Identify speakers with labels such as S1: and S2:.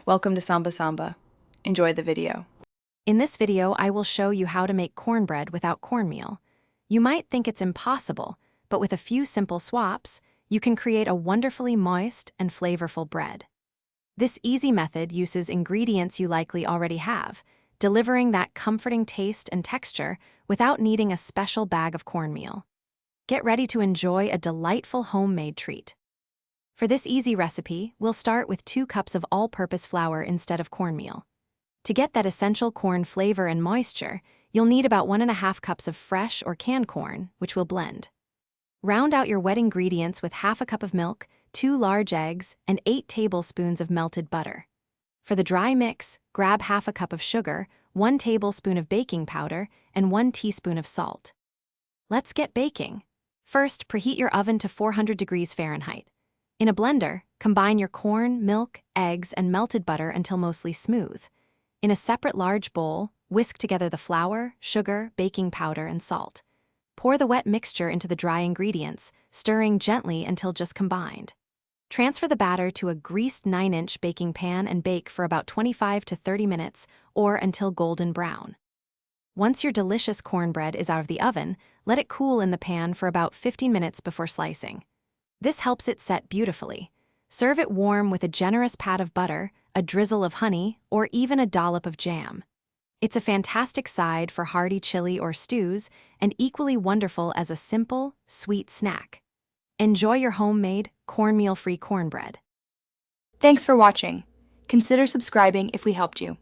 S1: Welcome to Samba Samba. Enjoy the video.
S2: In this video, I will show you how to make cornbread without cornmeal. You might think it's impossible, but with a few simple swaps, you can create a wonderfully moist and flavorful bread. This easy method uses ingredients you likely already have, delivering that comforting taste and texture without needing a special bag of cornmeal. Get ready to enjoy a delightful homemade treat. For this easy recipe, we'll start with 2 cups of all-purpose flour instead of cornmeal. To get that essential corn flavor and moisture, you'll need about 1.5 cups of fresh or canned corn, which we'll blend. Round out your wet ingredients with 1/2 cup of milk, 2 large eggs, and 8 tablespoons of melted butter. For the dry mix, grab 1/2 cup of sugar, 1 tablespoon of baking powder, and 1 teaspoon of salt. Let's get baking. First, preheat your oven to 400 degrees Fahrenheit. In a blender, combine your corn, milk, eggs, and melted butter until mostly smooth. In a separate large bowl, whisk together the flour, sugar, baking powder, and salt. Pour the wet mixture into the dry ingredients, stirring gently until just combined. Transfer the batter to a greased 9-inch baking pan and bake for about 25 to 30 minutes or until golden brown. Once your delicious cornbread is out of the oven, let it cool in the pan for about 15 minutes before slicing. This helps it set beautifully. Serve it warm with a generous pat of butter, a drizzle of honey, or even a dollop of jam. It's a fantastic side for hearty chili or stews, and equally wonderful as a simple, sweet snack. Enjoy your homemade, cornmeal-free cornbread.
S3: Thanks for watching. Consider subscribing if we helped you.